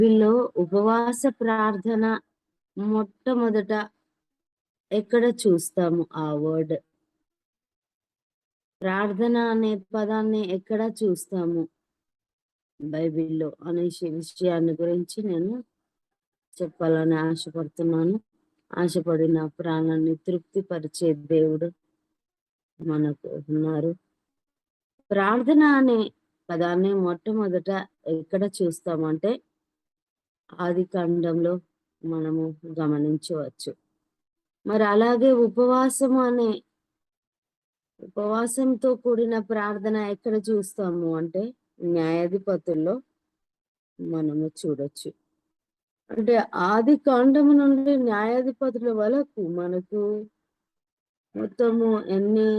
వీళ్ళు ఉపవాస ప్రార్థన మొట్టమొదట ఎక్కడ చూస్తాము ఆ వర్డ్? ప్రార్థన అనే పదాన్ని ఎక్కడ చూస్తాము బైబిల్‌లో అనే విషయాన్ని గురించి నేను చెప్పాలని ఆశపడుతున్నాను. ఆశపడిన ప్రాణాన్ని తృప్తిపరిచే దేవుడు మనకు ఉన్నారు. ప్రార్థన అనే పదాన్ని మొట్టమొదట ఎక్కడ చూస్తామంటే ఆదికాండంలో మనము గమనించవచ్చు. మరి అలాగే ఉపవాసంతో కూడిన ప్రార్థన ఎక్కడ చూస్తాము అంటే న్యాయాధిపతుల్లో మనము చూడొచ్చు. అంటే ఆదికాండము నుండి న్యాయాధిపతుల వరకు మనకు మొత్తము ఎన్ని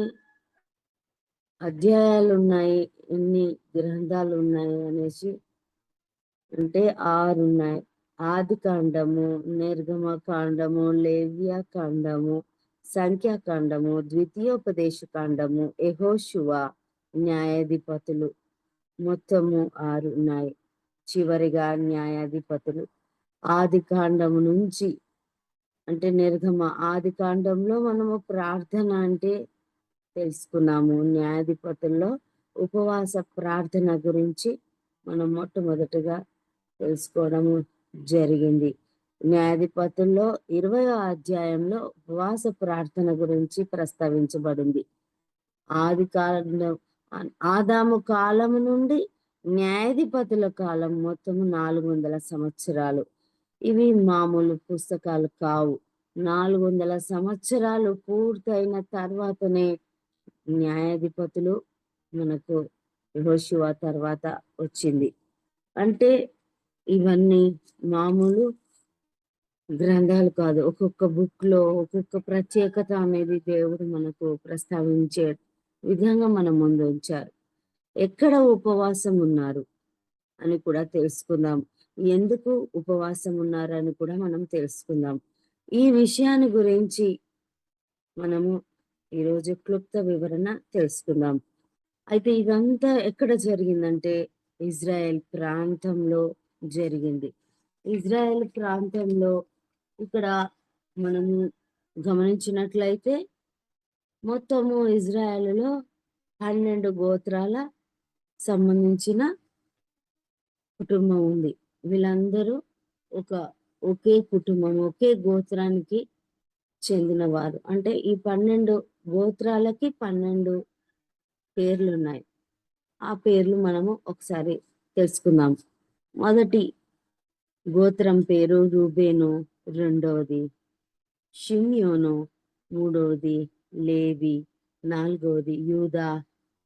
అధ్యాయాలు ఉన్నాయి, ఎన్ని గ్రంథాలు ఉన్నాయి అనేసి అంటే 6 ఉన్నాయి. ఆదికాండము, నిర్గమకాండము, లేవ్యకాండము, సంఖ్యాకాండము, ద్వితీయోపదేశకాండము, యెహోషువ, న్యాయాధిపతులు మొత్తము 6 ఉన్నాయి. చివరిగా న్యాయాధిపతులు. ఆదికాండము నుంచి అంటే ఆదికాండంలో మనము ప్రార్థన అంటే తెలుసుకున్నాము. న్యాయాధిపతుల్లో ఉపవాస ప్రార్థన గురించి మనం మొట్టమొదటిగా తెలుసుకోవడము జరిగింది. న్యాయాధిపతుల్లో 20వ అధ్యాయంలో ఉపవాస ప్రార్థన గురించి ప్రస్తావించబడింది. ఆదాము కాలము నుండి న్యాయాధిపతుల కాలం మొత్తము 400 సంవత్సరాలు. ఇవి మామూలు పుస్తకాలు కావు. 400 సంవత్సరాలు పూర్తయిన తర్వాతనే న్యాయాధిపతులు మనకు యెహోషువ తర్వాత వచ్చింది. అంటే ఇవన్నీ మామూలు గ్రంథాలు కాదు. ఒక్కొక్క బుక్ లో ఒక్కొక్క ప్రత్యేకత అనేది దేవుడు మనకు ప్రస్తావించే విధంగా మన ముందు ఉంచారు. ఎక్కడ ఉపవాసం ఉన్నారు అని కూడా తెలుసుకుందాం. ఎందుకు ఉపవాసం ఉన్నారు అని కూడా మనం తెలుసుకుందాం. ఈ విషయాన్ని గురించి మనము ఈరోజు క్లుప్త వివరణ తెలుసుకుందాం. అయితే ఇదంతా ఎక్కడ జరిగిందంటే ఇజ్రాయెల్ ప్రాంతంలో జరిగింది. ఇజ్రాయెల్ ప్రాంతంలో ఇక్కడ మనము గమనించినట్లయితే మొత్తము ఇజ్రాయెలులో 12 గోత్రాల సంబంధించిన కుటుంబం ఉంది. వీళ్ళందరూ ఒకే కుటుంబం, ఒకే గోత్రానికి చెందినవారు. అంటే ఈ 12 గోత్రాలకి 12 పేర్లు ఉన్నాయి. ఆ పేర్లు మనము ఒకసారి తెలుసుకుందాం. మొదటి గోత్రం పేరు రూబేను, రెండవది షిమ్యోను, మూడవది లేవి, నాలుగవది యూదా,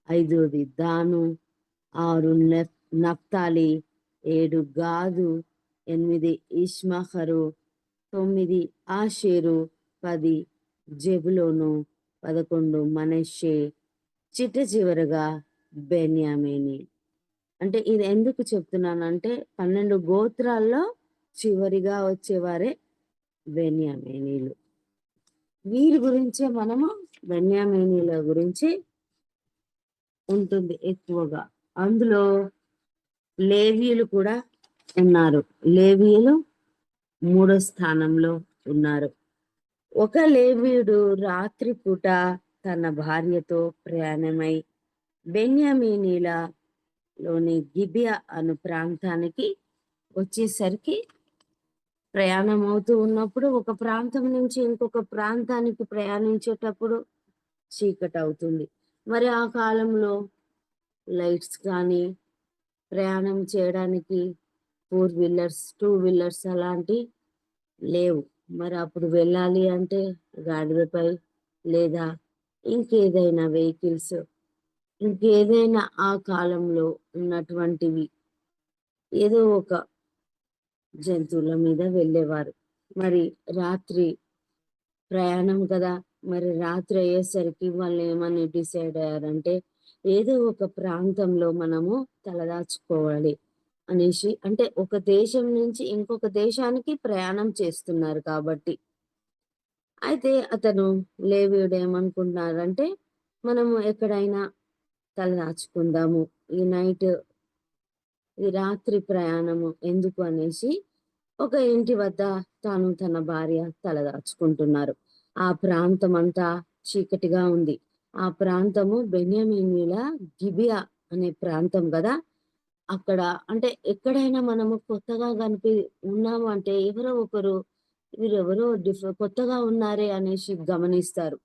ఐదవది దాను, 6 నఫ్తాలి, 7 గాదు, 8 ఇష్మహరు, 9 ఆషేరు, 10 జెబులోను, 11 మనష్షే, చిట్ట చివరగా బెన్యామీని. అంటే ఇది ఎందుకు చెప్తున్నానంటే 12 గోత్రాల్లో చివరిగా వచ్చేవారే బెన్యామీనీలు. వీరి గురించే మనము బెన్యామీనీల గురించి ఉంటుంది ఎక్కువగా. అందులో లేవీయులు కూడా ఉన్నారు. లేవీయులు 3వ స్థానంలో ఉన్నారు. ఒక లేవీయుడు రాత్రిపూట తన భార్యతో ప్రయాణమై బెన్యామీనీలలోని గిబియా అను ప్రాంతానికి వచ్చేసరికి ప్రయాణం అవుతూ ఉన్నప్పుడు ఒక ప్రాంతం నుంచి ఇంకొక ప్రాంతానికి ప్రయాణించేటప్పుడు చీకటి అవుతుంది. మరి ఆ కాలంలో లైట్స్ కానీ ప్రయాణం చేయడానికి 4 వీలర్స్ 2 వీలర్స్ అలాంటి లేవు. మరి అప్పుడు వెళ్ళాలి అంటే గాడిదపై లేదా ఇంకేదైనా వెహికల్స్, ఇంకేదైనా ఆ కాలంలో ఉన్నటువంటివి ఏదో ఒక జంతువుల మీద వెళ్ళేవారు. మరి రాత్రి ప్రయాణం కదా, మరి రాత్రి అయ్యేసరికి వాళ్ళు ఏమని డిసైడ్ అయ్యారంటే ఏదో ఒక ప్రాంతంలో మనము తలదాచుకోవాలి అనేసి. అంటే ఒక దేశం నుంచి ఇంకొక దేశానికి ప్రయాణం చేస్తున్నారు కాబట్టి. అయితే అతను లేవీయుడు ఏమనుకుంటున్నారంటే మనము ఎక్కడైనా తలదాచుకుందాము, ఈ నైట్ ఈ రాత్రి ప్రయాణము ఎందుకు అనేసి ఒక ఇంటి వద్ద తాను తన భార్య తలదాచుకుంటున్నారు. ఆ ప్రాంతం అంతా చీకటిగా ఉంది. ఆ ప్రాంతము బెన్యామీనీయుల గిబియా అనే ప్రాంతం గదా! అక్కడ అంటే ఎక్కడైనా మనము కొత్తగా ఉన్నాము అంటే ఎవరో ఒకరు వీరెవరో కొత్తగా ఉన్నారే అనేసి గమనిస్తారు.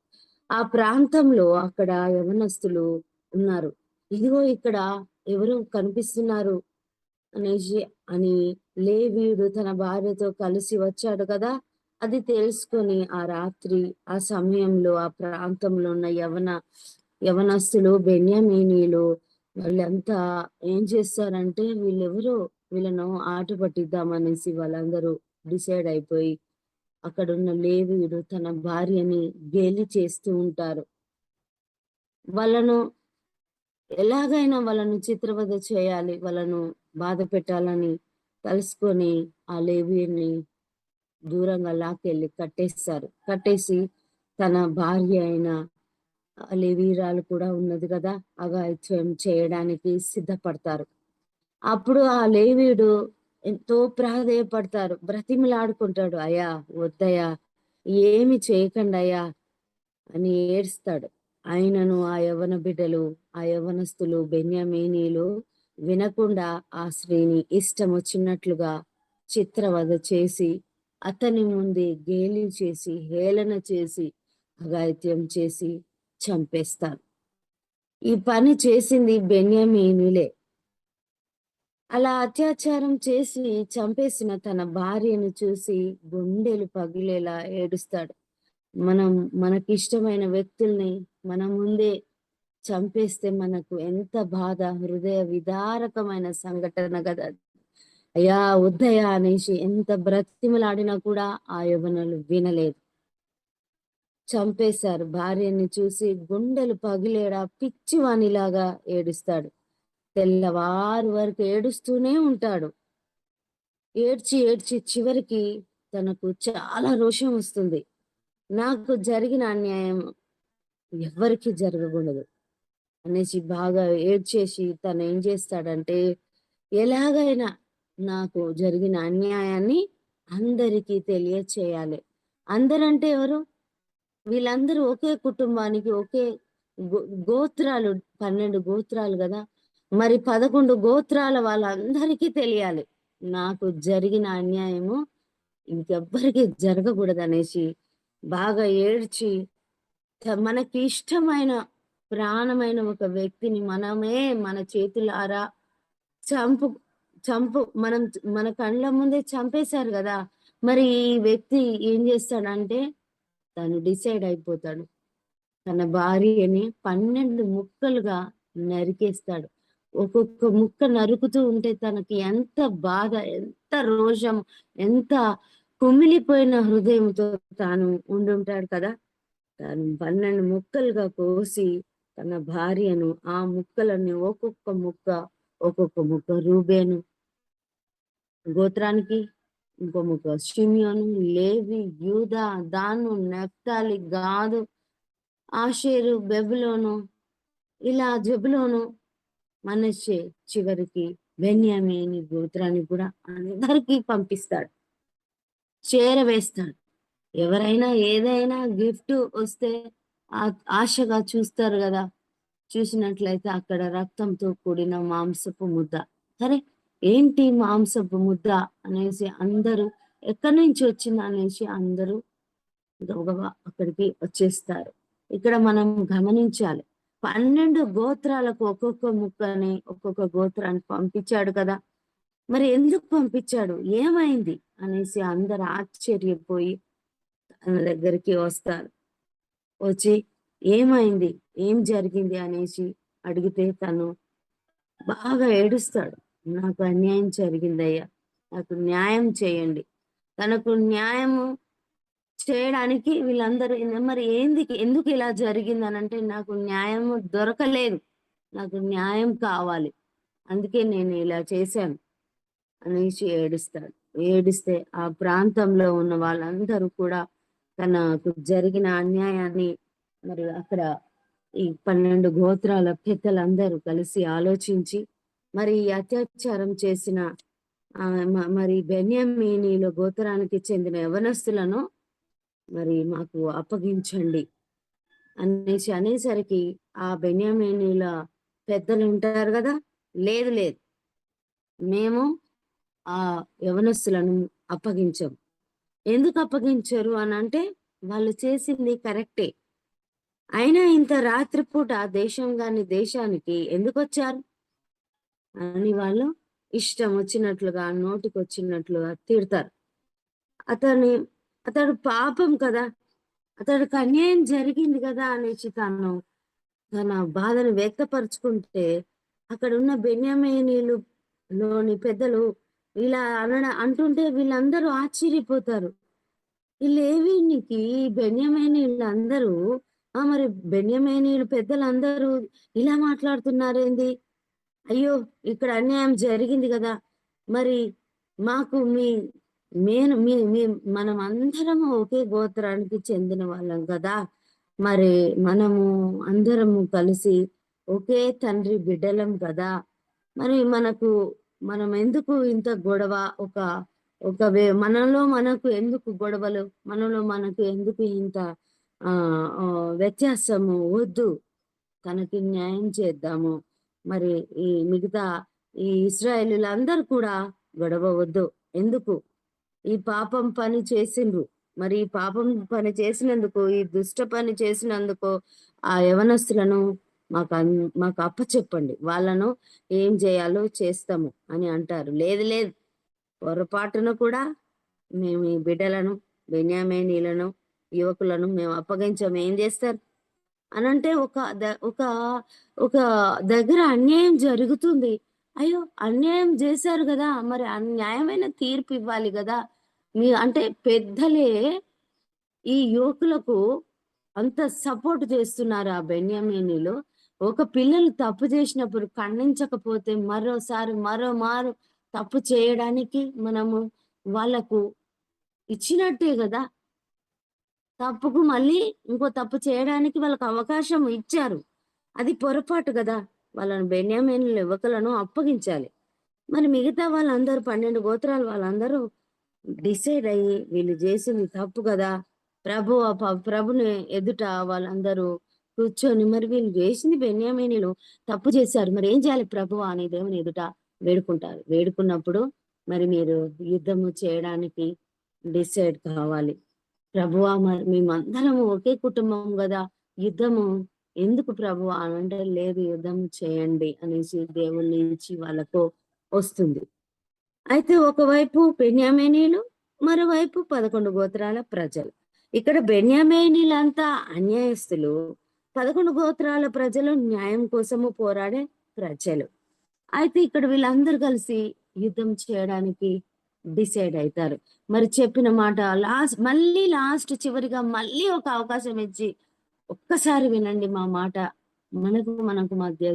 ఆ ప్రాంతంలో అక్కడ యవనస్తులు ఉన్నారు. ఇదిగో ఇక్కడ ఎవరో కనిపిస్తున్నారు అనేసి అని లేవీయుడు తన భార్యతో కలిసి వచ్చాడు కదా! అది తెలుసుకొని ఆ రాత్రి, ఆ సమయంలో ఆ ప్రాంతంలో ఉన్న యవనస్తులు బెన్యామీనీయులు వాళ్ళంతా ఏం చేస్తారంటే వీళ్ళెవరో వీళ్ళను ఆట పట్టిద్దామనేసి వాళ్ళందరూ డిసైడ్ అయిపోయి అక్కడున్న లేవీయుడు తన భార్యని గేలి చేస్తూ ఉంటారు. వాళ్ళను ఎలాగైనా వాళ్ళను చిత్రవద చేయాలి, వాళ్ళను బాధ పెట్టాలని తలుసుకొని ఆ లేవీయుడిని దూరంగా లాక్కెళ్ళి కట్టేస్తారు. కట్టేసి తన భార్య అయిన లేవీయురాలు కూడా ఉన్నది కదా! అఘాయిత్యం చేయడానికి సిద్ధపడతారు. అప్పుడు ఆ లేవీయుడు ఎంతో ప్రాధేయపడతారు. బ్రతిమిలాడుకుంటాడు. "అయ్యా! వద్దయ్యా! ఏమి చేయకండయ్యా!" అని ఏడుస్తాడు. ఆయనను ఆ యవ్వన బిడ్డలు, ఆ యవ్వనస్తులు బెన్యామీనీయులు వినకుండా ఆ స్త్రీని ఇష్టమొచ్చినట్లుగా చిత్రవద చేసి, అతని ముందే గేలి చేసి, హేళన చేసి, అఘాయిత్యం చేసి చంపేస్తారు. ఈ పని చేసింది బెన్యామీనీయులే. అలా అత్యాచారం చేసి చంపేసిన తన భార్యను చూసి గుండెలు పగిలేలా ఏడుస్తాడు. మనం మనకిష్టమైన వ్యక్తుల్ని మన ముందే చంపేస్తే మనకు ఎంత బాధ, హృదయ విదారకమైన సంఘటన గదా! అయ్యా! వద్దయ్యా! అనేసి ఎంత బ్రతిమలాడినా కూడా ఆ యవ్వనులు వినలేదు. చంపేశారు. భార్యని చూసి గుండెలు పగిలేలా పిచ్చివానిలాగా ఏడుస్తాడు. తెల్లవారు వరకు ఏడుస్తూనే ఉంటాడు. ఏడ్చి, ఏడ్చి చివరికి తనకు చాలా రోషం వస్తుంది. నాకు జరిగిన అన్యాయం ఎవ్వరికీ జరగకూడదు అనేసి బాగా ఏడ్చేసి తనేం చేస్తాడంటే, ఎలాగైనా నాకు జరిగిన అన్యాయాన్ని అందరికీ తెలియచేయాలి. అందరంటే ఎవరు? వీళ్ళందరూ ఒకే కుటుంబానికి ఒకే గో గోత్రాలు 12 గోత్రాలు గదా! మరి 11 గోత్రాల వాళ్ళందరికీ తెలియాలి. నాకు జరిగిన అన్యాయము ఇంకెవ్వరికీ జరగకూడదనేసి బాగా ఏడ్చి మనకి ఇష్టమైన ప్రాణమైన ఒక వ్యక్తిని మనమే మన చేతులారా చంపు మన కళ్ళ ముందే చంపేశారు గదా! మరి ఈ వ్యక్తి ఏం చేస్తాడంటే తను డిసైడ్ అయిపోతాడు. తన భార్యని 12 ముక్కలుగా నరికేస్తాడు. ఒక్కొక్క ముక్క నరుకుతూ ఉంటే తనకి ఎంత బాధ, ఎంత రోషం, ఎంత కుమిలిపోయిన హృదయంతో తాను ఉండుంటాడు కదా! తను 12 ముక్కలుగా కోసి తన భార్యను ఆ ముక్కలన్నీ ఒక్కొక్క ముక్క రూబేను గోత్రానికి, ఇంకో ముక్క షిమ్యోను, లేవి, యూదా, దాను, నఫ్తాలి, గాదు, ఆషేరు, బెబులోను, ఇలా జెబులోను, మనష్షే, చివరికి బెన్యామీని గోత్రానికి కూడా అందరికీ పంపిస్తాడు. చేరవేస్తాడు. ఎవరైనా ఏదైనా గిఫ్ట్ వస్తే ఆశగా చూస్తారు గదా! చూసినట్లయితే అక్కడ రక్తంతో కూడిన మాంసపు ముద్ద. సరే ఏంటి మాంసపు ముద్ద అనేసి అందరూ ఎక్కడి నుంచి వచ్చిందనేసి అందరూ గబగబా అక్కడికి వచ్చేస్తారు. ఇక్కడ మనం గమనించాలి. 12 గోత్రాలకు ఒక్కొక్క ముక్కని, ఒక్కొక్క గోత్రాన్ని పంపించాడు కదా! మరి ఎందుకు పంపించాడు? ఏమైంది? అనేసి అందరూ ఆశ్చర్యపోయి తన దగ్గరికి వస్తారు. వచ్చి ఏమైంది? ఏం జరిగింది? అనేసి అడిగితే తను బాగా ఏడుస్తాడు. నాకు అన్యాయం జరిగిందయ్యా! నాకు న్యాయం చేయండి. తనకు న్యాయము చేయడానికి వీళ్ళందరూ మరి ఎందుకు ఇలా జరిగిందనంటే నాకు న్యాయము దొరకలేదు. నాకు న్యాయం కావాలి. అందుకే నేను ఇలా చేశాను అనేసి ఏడుస్తాడు. ఏడిస్తే ఆ ప్రాంతంలో ఉన్న వాళ్ళందరూ కూడా తనకు జరిగిన అన్యాయాన్ని మరి అక్కడ ఈ 12 గోత్రాల పెద్దలందరూ కలిసి ఆలోచించి మరి ఈ అత్యాచారం చేసిన మరి బెన్యామీనీల గోత్రానికి చెందిన యవనస్తులను మరి మాకు అప్పగించండి అనేసరికి ఆ బెన్యామీనీల పెద్దలు ఉంటారు కదా, లేదు లేదు, మేము ఆ యవనస్తులను అప్పగించం. ఎందుకు అప్పగించరు అని అంటే వాళ్ళు చేసింది కరెక్టే. అయినా ఇంత రాత్రిపూట దేశానికి ఎందుకు వచ్చారు అని వాళ్ళు ఇష్టం వచ్చినట్లుగా నోటికొచ్చినట్లుగా తిడతారు. అతడు పాపం కదా, అతడికి అన్యాయం జరిగింది కదా అనేసి తన బాధను వ్యక్తపరుచుకుంటే అక్కడ ఉన్న బెన్యామీనీలు లోని పెద్దలు ఇలా అంటుంటే వీళ్ళందరూ ఆశ్చర్యపోతారు. వీళ్ళేవీనికి బెన్యామీనీలందరూ మరి బెన్యామీనీలు పెద్దలందరూ ఇలా మాట్లాడుతున్నారేంది? అయ్యో! ఇక్కడ అన్యాయం జరిగింది గదా! మరి మాకు నేను మనం అందరము ఒకే గోత్రానికి చెందిన వాళ్ళం కదా! మరి మనము అందరము కలిసి ఒకే తండ్రి బిడ్డలం కదా! మరి మనం ఎందుకు ఇంత గొడవ? ఒక ఒక మనలో మనకు ఎందుకు గొడవలు? మనలో మనకు ఎందుకు ఇంత వ్యత్యాసము? వద్దు. తనకి న్యాయం చేద్దాము. మరి ఈ మిగతా ఈ ఇశ్రాయేలీయులందరూ కూడా గొడవ వద్దు. ఎందుకు? ఈ పాపం పని చేసిండ్రు. మరి ఈ పాపం పని చేసినందుకు, ఈ దుష్ట పని చేసినందుకు ఆ యవనస్తులను మాకు అప్పచెప్పండి. వాళ్ళను ఏం చేయాలో చేస్తాము అని అంటారు. లేదు లేదు, పొరపాటున కూడా మేము ఈ బిడ్డలను, బెన్యామీనీలను, యువకులను మేము అప్పగించము. ఏం చేస్తారు? అనంటే ఒక ఒక దగ్గర అన్యాయం జరుగుతుంది. అయ్యో! అన్యాయం చేశారు గదా! మరి న్యాయమైన తీర్పు ఇవ్వాలి గదా! అంటే పెద్దలే ఈ యువకులకు అంత సపోర్ట్ చేస్తున్నారు ఆ బెన్యామీనీలు. ఒక పిల్లలు తప్పు చేసినప్పుడు ఖండించకపోతే మరోమారు తప్పు చేయడానికి మనము వాళ్ళకు ఇచ్చినట్టే గదా! తప్పుకు మళ్ళీ ఇంకో తప్పు చేయడానికి వాళ్ళకి అవకాశం ఇచ్చారు. అది పొరపాటు గదా! వాళ్ళని బెన్యామీను యువకులను అప్పగించాలి. మరి మిగతా వాళ్ళందరూ 12 గోత్రాలు వాళ్ళందరూ డిసైడ్ అయ్యి వీళ్ళు చేసింది తప్పు గదా! ప్రభుని ఎదుట వాళ్ళందరూ కూర్చొని మరి వీళ్ళు చేసింది బెన్యామీనీలు తప్పు చేశారు. మరి ఏం చేయాలి ప్రభువా అని దేవుని ఎదుట వేడుకుంటారు. వేడుకున్నప్పుడు మరి మీరు యుద్ధము చేయడానికి డిసైడ్ కావాలి. ప్రభువా మరి మేమందరము ఒకే కుటుంబం గదా! యుద్ధము ఎందుకు ప్రభువా అనంటే లేదు యుద్ధం చేయండి అనేసి దేవుని నుంచి వాళ్ళకు వస్తుంది. అయితే ఒకవైపు బెన్యామీనీలు, మరోవైపు 11 గోత్రాల ప్రజలు. ఇక్కడ బెన్యామీనీలంతా అన్యాయస్తులు, 11 గోత్రాల ప్రజలు న్యాయం కోసము పోరాడే ప్రజలు. అయితే ఇక్కడ వీళ్ళందరూ కలిసి యుద్ధం చేయడానికి డిసైడ్ అయితారు. మరి చెప్పిన మాట లాస్ట్ చివరిగా మళ్ళీ ఒక అవకాశం ఇచ్చి, ఒక్కసారి వినండి మా మాట. మనకు మధ్య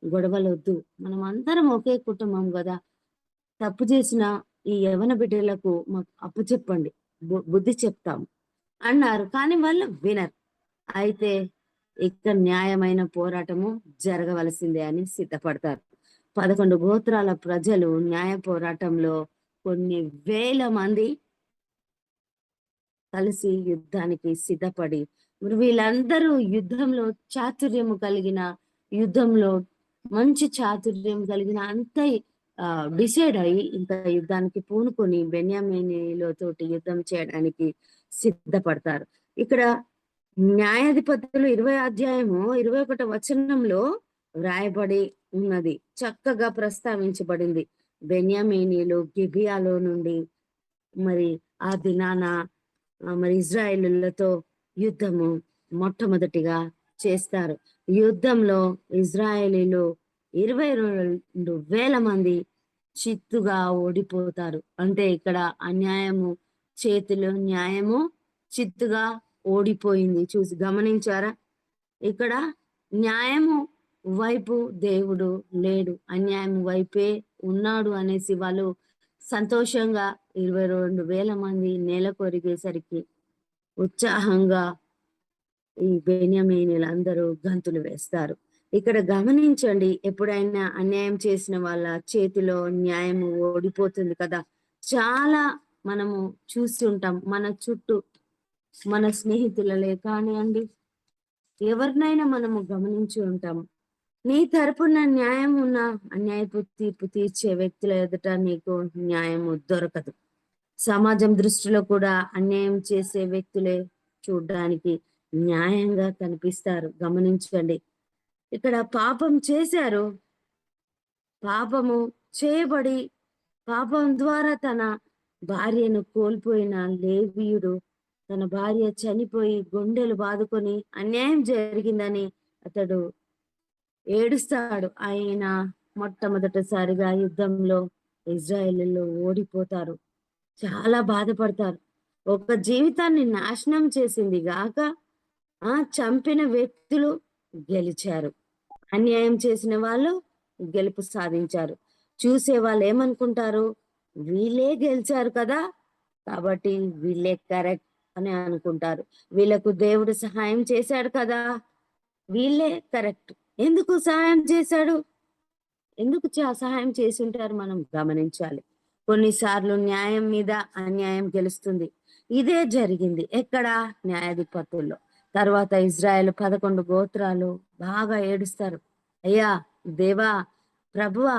గొడవలొద్దు. మనం అందరం ఒకే కుటుంబం గదా! తప్పు చేసిన ఈ యవ్వన బిడ్డలకు మాకు అప్పచెప్పండి. బుద్ధి చెప్తాం అన్నారు. కానీ వాళ్ళు వినరు. అయితే ఇక్కడ న్యాయమైన పోరాటము జరగవలసిందే అని సిద్ధపడతారు. 11 గోత్రాల ప్రజలు న్యాయ పోరాటంలో కొన్ని వేల మంది కలిసి యుద్ధానికి సిద్ధపడి మరి వీళ్ళందరూ యుద్ధంలో యుద్ధంలో మంచి చాతుర్యం కలిగిన అంత డిసైడ్ అయ్యి ఇంకా యుద్ధానికి పూనుకొని తోటి యుద్ధం చేయడానికి సిద్ధపడతారు. ఇక్కడ న్యాయాధిపతులు 20 అధ్యాయము 21 వచనంలో వ్రాయబడి ఉన్నది. చక్కగా ప్రస్తావించబడింది. బెన్యామీనీలు గిబియాలో నుండి మరి ఆ దినాన మరి ఇజ్రాయేలులతో యుద్ధము మొట్టమొదటిగా చేస్తారు. యుద్ధంలో ఇజ్రాయేలీలు 22,000 మంది చిత్తుగా ఓడిపోతారు. అంటే ఇక్కడ న్యాయము చిత్తుగా ఓడిపోయింది. గమనించారా? ఇక్కడ న్యాయము వైపు దేవుడు లేడు, అన్యాయం వైపే ఉన్నాడు అనేసి వాళ్ళు సంతోషంగా 22,000 మంది నేల కొరిగేసరికి ఉత్సాహంగా ఈ బెన్యామీనీలందరూ గంతులు వేస్తారు. ఇక్కడ గమనించండి, ఎప్పుడైనా అన్యాయం చేసిన వాళ్ళ చేతిలో న్యాయం ఓడిపోతుంది కదా! చాలా మనము చూస్తుంటాం. మన చుట్టూ మన స్నేహితులలే కానియండి, ఎవరినైనా మనము గమనించి ఉంటాం. నీ తరపున న్యాయం ఉన్న అన్యాయపు తీర్పు తీర్చే వ్యక్తుల ఎదుట నీకు న్యాయము దొరకదు. సమాజం దృష్టిలో కూడా అన్యాయం చేసే వ్యక్తులే చూడ్డానికి న్యాయంగా కనిపిస్తారు. గమనించండి. ఇక్కడ పాపం చేశారు. పాపము చేయబడి పాపం ద్వారా తన భార్యను కోల్పోయిన లేవీయుడు తన భార్య చనిపోయి గుండెలు బాదుకొని అన్యాయం జరిగిందని అతడు ఏడుస్తాడు. ఆయన మొట్టమొదటిసారిగా యుద్ధంలో ఇజ్రాయేలీయులు ఓడిపోతారు. చాలా బాధపడతారు. ఒక జీవితాన్ని నాశనం చేసింది గాక చంపిన వ్యక్తులు గెలిచారు. అన్యాయం చేసిన వాళ్ళు గెలుపు సాధించారు. చూసే వాళ్ళు ఏమనుకుంటారు? వీళ్ళే గెలిచారు కదా! కాబట్టి వీళ్ళే కరెక్ట్ అని అనుకుంటారు. వీళ్ళకు దేవుడు సహాయం చేశాడు కదా! వీళ్ళే కరెక్ట్. ఎందుకు సహాయం చేశాడు? ఎందుకు సహాయం చేసుంటారు మనం గమనించాలి. కొన్నిసార్లు న్యాయం మీద అన్యాయం గెలుస్తుంది. ఇదే జరిగింది. ఎక్కడ? న్యాయాధిపతుల్లో. తర్వాత ఇజ్రాయెల్ 11 గోత్రాలు బాగా ఏడుస్తారు. అయ్యా! దేవా! ప్రభువా!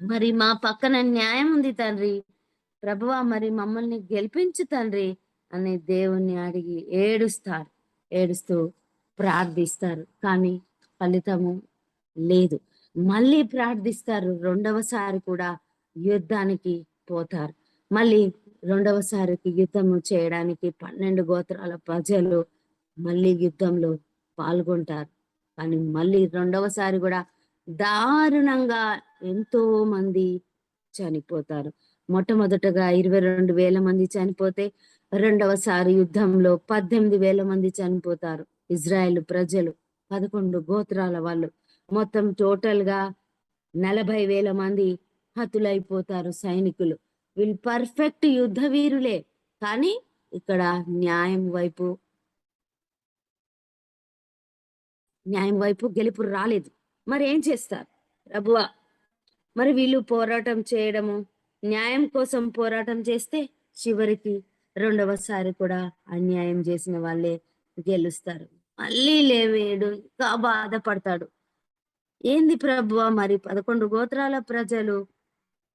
మరి మా పక్కన న్యాయం ఉంది తండ్రి. ప్రభువా! మరి మమ్మల్ని గెలిపించు తండ్రి అని దేవుణ్ణి అడిగి ఏడుస్తారు. ఏడుస్తూ ప్రార్థిస్తారు. కానీ ఫలితము లేదు. మళ్ళీ ప్రార్థిస్తారు. రెండవసారి కూడా యుద్ధానికి పోతారు. మళ్ళీ రెండవసారికి యుద్ధము చేయడానికి 12 గోత్రాల ప్రజలు మళ్ళీ యుద్ధంలో పాల్గొంటారు. కానీ మళ్ళీ రెండవసారి కూడా దారుణంగా ఎంతో మంది చనిపోతారు. మొట్టమొదటగా 22,000 మంది చనిపోతే, రెండవసారి యుద్ధంలో 18,000 మంది చనిపోతారు. ఇజ్రాయెల్ ప్రజలు 11 గోత్రాల వాళ్ళు. మొత్తం టోటల్‌గా 40,000 మంది హతులైపోతారు సైనికులు. వీళ్ళు పర్ఫెక్ట్ యుద్ధ వీరులే. కానీ ఇక్కడ న్యాయం వైపు గెలుపు రాలేదు. మరేం చేస్తారు? ప్రభువా! మరి వీళ్ళు పోరాటం చేయడము, న్యాయం కోసం పోరాటం చేస్తే చివరికి రెండవసారి కూడా అన్యాయం చేసిన వాళ్ళే గెలుస్తారు. మళ్ళీ లేవీయుడు ఇంకా బాధపడతాడు. ఏంది ప్రభువా! మరి 11 గోత్రాల ప్రజలు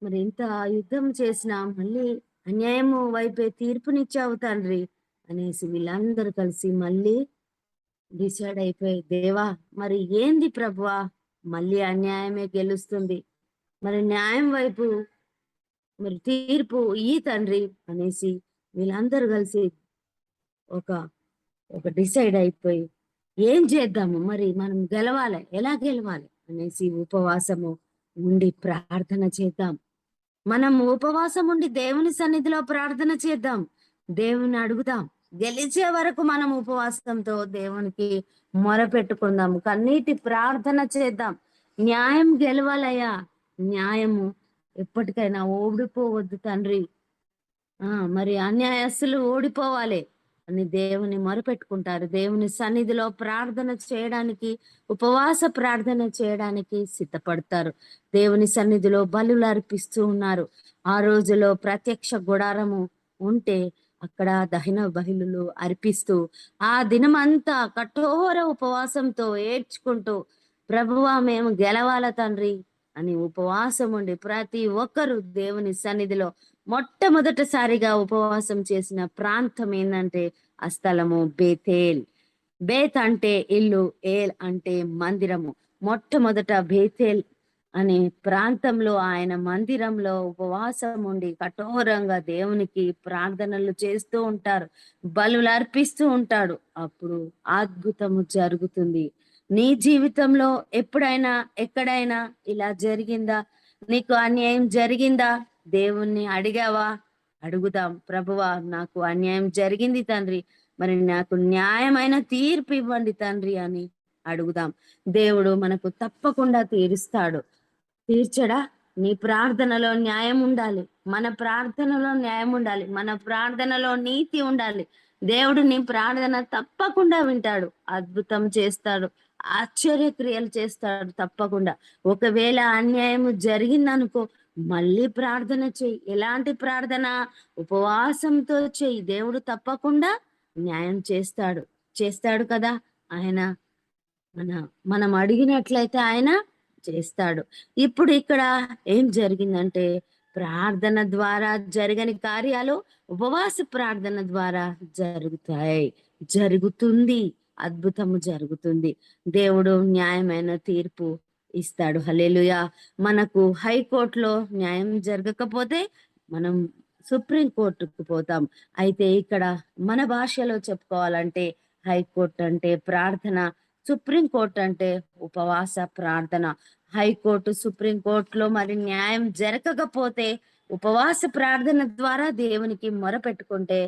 మరి ఇంత యుద్ధం చేసినా మళ్ళీ అన్యాయము వైపే తీర్పునిచ్చావు తండ్రి అనేసి వీళ్ళందరూ కలిసి మళ్ళీ డిసైడ్ అయిపోయి, దేవా! మరి ఏంది ప్రభువా! మళ్ళీ అన్యాయమే గెలుస్తుంది. మరి న్యాయం వైపు మరి తీర్పు ఇయ్యి తండ్రి అనేసి వీళ్ళందరూ కలిసి ఒక ఒక డిసైడ్ అయిపోయి, ఏం చేద్దాము? మరి మనం గెలవాలి. ఎలా గెలవాలి? అనేసి ఉపవాసము ఉండి ప్రార్థన చేద్దాం. మనం ఉపవాసం ఉండి దేవుని సన్నిధిలో ప్రార్థన చేద్దాం. దేవుని అడుగుదాం. గెలిచే వరకు మనం ఉపవాసంతో దేవునికి మొరపెట్టుకుందాం. కన్నీటి ప్రార్థన చేద్దాం. న్యాయం గెలవాలయ్యా. న్యాయము ఎప్పటికైనా ఓడిపోవద్దు తండ్రి. మరి అన్యాయస్తులు ఓడిపోవాలి అని దేవుని మొరపెట్టుకుంటారు. దేవుని సన్నిధిలో ప్రార్థన చేయడానికి, ఉపవాస ప్రార్థన చేయడానికి సిద్ధపడతారు. దేవుని సన్నిధిలో బలులు అర్పిస్తూ ఉన్నారు. ఆ రోజులో ప్రత్యక్ష గుడారము ఉంటే అక్కడ దహన బలులు అర్పిస్తూ ఆ దినమంతా కఠోర ఉపవాసంతో ఏడ్చుకుంటూ ప్రభువా మేము గెలవాల తండ్రి అని ఉపవాసం ఉండి ప్రతి ఒక్కరూ దేవుని సన్నిధిలో మొట్టమొదటిసారిగా ఉపవాసం చేసిన ప్రాంతం ఏంటంటే ఆ స్థలము బేతేల్. బేత్ అంటే ఇల్లు, ఏల్ అంటే మందిరము. మొట్టమొదట బేతేల్ అనే ప్రాంతంలో ఆయన మందిరంలో ఉపవాసం ఉండి కఠోరంగా దేవునికి ప్రార్థనలు చేస్తూ ఉంటారు. బలులు అర్పిస్తూ ఉంటాడు. అప్పుడు అద్భుతము జరుగుతుంది. నీ జీవితంలో ఎప్పుడైనా ఎక్కడైనా ఇలా జరిగిందా? నీకు అన్యాయం జరిగిందా? దేవుణ్ణి అడిగావా? అడుగుదాం. ప్రభువా నాకు అన్యాయం జరిగింది తండ్రి. మరి నాకు న్యాయమైన తీర్పు ఇవ్వండి తండ్రి అని అడుగుదాం. దేవుడు మనకు తప్పకుండా తీరుస్తాడు. తీర్చడా? నీ ప్రార్థనలో న్యాయం ఉండాలి. మన ప్రార్థనలో న్యాయం ఉండాలి. మన ప్రార్థనలో నీతి ఉండాలి. దేవుడు నీ ప్రార్థన తప్పకుండా వింటాడు. అద్భుతం చేస్తాడు. ఆశ్చర్యక్రియలు చేస్తాడు తప్పకుండా. ఒకవేళ అన్యాయము జరిగిందనుకో, మళ్ళీ ప్రార్థన చెయ్యి. ఎలాంటి ప్రార్థన? ఉపవాసంతో చెయ్యి. దేవుడు తప్పకుండా న్యాయం చేస్తాడు. చేస్తాడు కదా! ఆయన మన మనం అడిగినట్లయితే ఆయన చేస్తాడు. ఇప్పుడు ఇక్కడ ఏం జరిగిందంటే, ప్రార్థన ద్వారా జరగని కార్యాలు ఉపవాస ప్రార్థన ద్వారా జరుగుతాయి. జరుగుతుంది. అద్భుతము జరుగుతుంది. దేవుడు న్యాయమైన తీర్పు ఇస్తాడు. హల్లెలూయా! మనకు హైకోర్టులో న్యాయం జరగకపోతే మనం సుప్రీం కోర్టుకు పోతాం. అయితే ఇక్కడ మన భాషలో చెప్పుకోవాలంటే హైకోర్టు అంటే ప్రార్థన, సుప్రీం కోర్ట్ అంటే ఉపవాస ప్రార్థన. హైకోర్టు, సుప్రీం కోర్టులో మరి న్యాయం జరగకపోతే ఉపవాస ప్రార్థన ద్వారా దేవునికి మొర పెట్టుకుంటే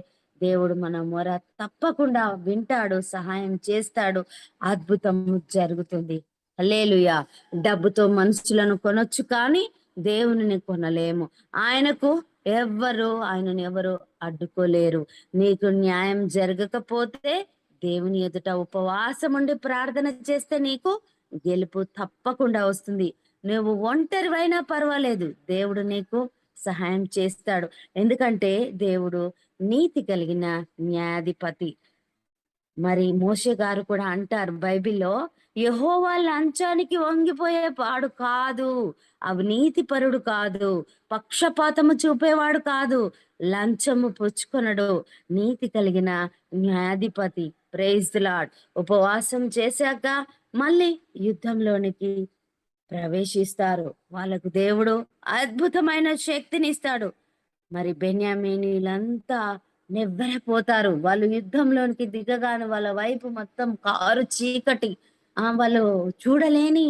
దేవుడు మన మొర తప్పకుండా వింటాడు, సహాయం చేస్తాడు, అద్భుతం జరుగుతుంది. హల్లెలూయా! డబ్బుతో మనుషులను కొనొచ్చు కానీ దేవునిని కొనలేము. ఆయనని ఎవరు అడ్డుకోలేరు. నీకు న్యాయం జరగకపోతే దేవుని ఎదుట ఉపవాసం ఉండి ప్రార్థన చేస్తే నీకు గెలుపు తప్పకుండా వస్తుంది. నువ్వు ఒంటరివైనా పర్వాలేదు, దేవుడు నీకు సహాయం చేస్తాడు. ఎందుకంటే దేవుడు నీతి కలిగిన న్యాయాధిపతి. మరి మోషే గారు కూడా అంటారు బైబిల్లో, యెహోవా లంచానికి వంగిపోయే పాడు కాదు, అవినీతి పరుడు కాదు, పక్షపాతము చూపేవాడు కాదు, లంచము పుచ్చుకొనడు, నీతి కలిగిన న్యాయాధిపతి. Praise the lord. ఉపవాసం చేశాక మళ్ళీ యుద్ధంలోనికి ప్రవేశిస్తారు. వాళ్ళకు దేవుడు అద్భుతమైన శక్తిని ఇస్తాడు. మరి బెన్యామీనీలంతా నివ్వెరపోతారు. వాళ్ళు యుద్ధంలోనికి దిగగానే వాళ్ళ వైపు మొత్తం కారు చీకటి. వాళ్ళు చూడలేని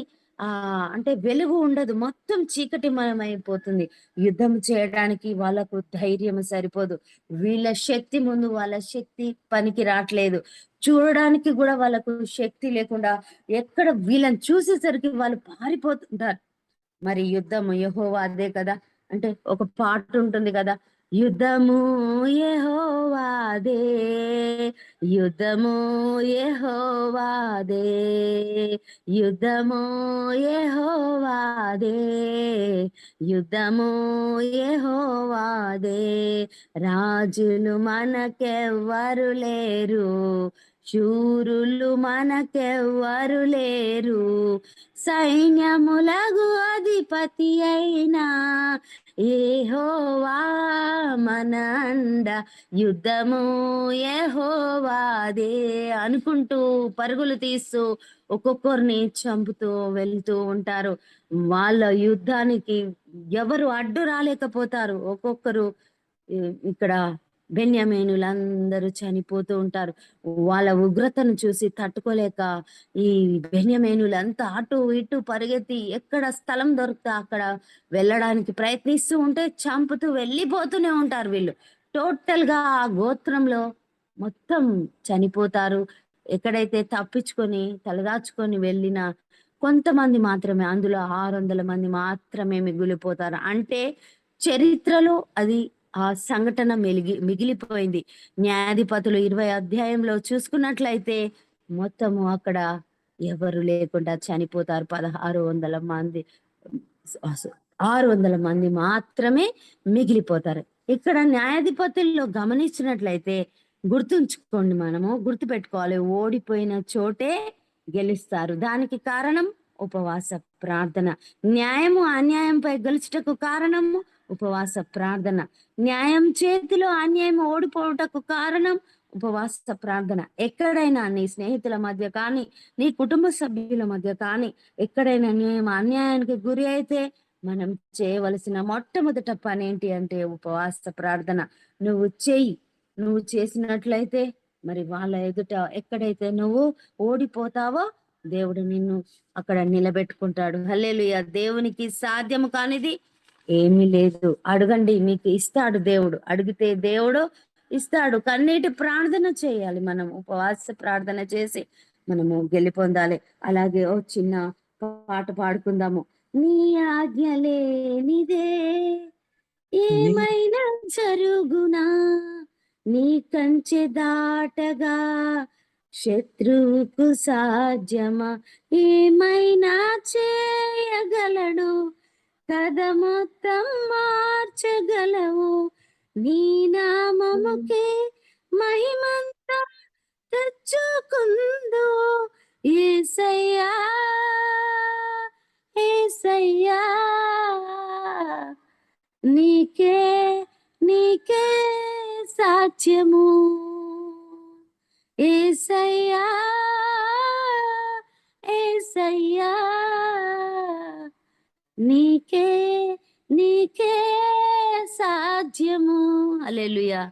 అంటే వెలుగు ఉండదు. మొత్తం చీకటిమయమైపోతుంది. యుద్ధం చేయడానికి వాళ్ళకు ధైర్యం సరిపోదు. వీళ్ళ శక్తి ముందు వాళ్ళ శక్తి పనికి రాట్లేదు. చూడడానికి గూడా వాళ్ళకు శక్తి లేకుండా ఎక్కడ వీళ్ళని చూసేసరికి వాళ్ళు పారిపోతుంటారు. మరి యుద్ధము యెహోవాదే కదా! అంటే ఒక పాటుంటుంది కదా! యుద్ధము యెహోవాదే, యుద్ధము యెహోవాదే, యుద్ధము యెహోవాదే, యుద్ధము యెహోవాదే. రాజులు మనకెవ్వరు లేరు, శూరులు మనకెవ్వరు లేరు, సైన్యములగు అధిపతి అయినా యెహోవా మన అండ, యుద్ధము యెహోవాదే అనుకుంటూ పరుగులు తీస్తూ ఒక్కొక్కరిని చంపుతూ వెళ్తూ ఉంటారు. వాళ్ళ యుద్ధానికి ఎవరు అడ్డు రాలేకపోతారు. ఒక్కొక్కరు ఇక్కడ బెన్యామీనులందరూ చనిపోతూ ఉంటారు. వాళ్ళ ఉగ్రతను చూసి తట్టుకోలేక ఈ బెన్యామీనులంతా అటు ఇటు పరిగెత్తి ఎక్కడ స్థలం దొరికితే అక్కడ వెళ్ళడానికి ప్రయత్నిస్తూ ఉంటే చంపుతూ వెళ్ళిపోతూనే ఉంటారు వీళ్ళు. టోటల్‌గా ఆ గోత్రంలో మొత్తం చనిపోతారు. ఎక్కడైతే తప్పించుకొని తలదాచుకొని వెళ్ళిన కొంతమంది మాత్రమే, అందులో 600 మంది మాత్రమే మిగిలిపోతారు. అంటే చరిత్రలో అది ఆ సంఘటన మిగిలిపోయింది. న్యాయాధిపతులు 20 అధ్యాయంలో చూసుకున్నట్లయితే మొత్తము అక్కడ ఎవరు లేకుండా చనిపోతారు. 1600 మంది స్ స్ 600 మంది మాత్రమే మిగిలిపోతారు. ఇక్కడ న్యాయాధిపతుల్లో గమనించినట్లయితే గుర్తుంచుకోండి, మనము గుర్తుపెట్టుకోవాలి. ఓడిపోయిన చోటే గెలుస్తారు. దానికి కారణం ఉపవాస ప్రార్థన. న్యాయము అన్యాయంపై గెలుచుటకు కారణము ఉపవాస ప్రార్థన. న్యాయం చేతిలో అన్యాయం ఓడిపోవుటకు కారణం ఉపవాస ప్రార్థన. ఎక్కడైనా నీ స్నేహితుల మధ్య కానీ, నీ కుటుంబ సభ్యుల మధ్య కానీ ఎక్కడైనా అన్యాయానికి గురి అయితే మనం చేయవలసిన మొట్టమొదట పనేంటి అంటే ఉపవాస ప్రార్థన. నువ్వు చెయ్యి. నువ్వు చేసినట్లయితే మరి వాళ్ళ ఎదుట ఎక్కడైతే నువ్వు ఓడిపోతావో దేవుడు నిన్ను అక్కడ నిలబెట్టుకుంటాడు. హల్లెలూయా! దేవునికి సాధ్యము కానిది ఏమీ లేదు. అడగండి మీకు ఇస్తాడు దేవుడు. అడిగితే దేవుడు ఇస్తాడు. కన్నీటి ప్రార్థన చేయాలి మనం. ఉపవాస ప్రార్థన చేసి మనము గెలుపొందాలి. అలాగే ఓ చిన్న పాట పాడుకుందాము. నీ ఆజ్ఞ లేనిదే ఏమైనా జరుగునా, నీ కంచె దాటగా శత్రువుకు సాధ్యమా ఏమైనా చేయగలడు, కథ మొత్తం మార్చగలవు. నీ నామముకే మహిమంతా తెచ్చుకుందు. యేసయ్యా యేసయ్యా, నీకే నీకే సాధ్యము. యేసయ్యా యేసయ్యా, నీకే నీకే సాధ్యము. హల్లెలూయా.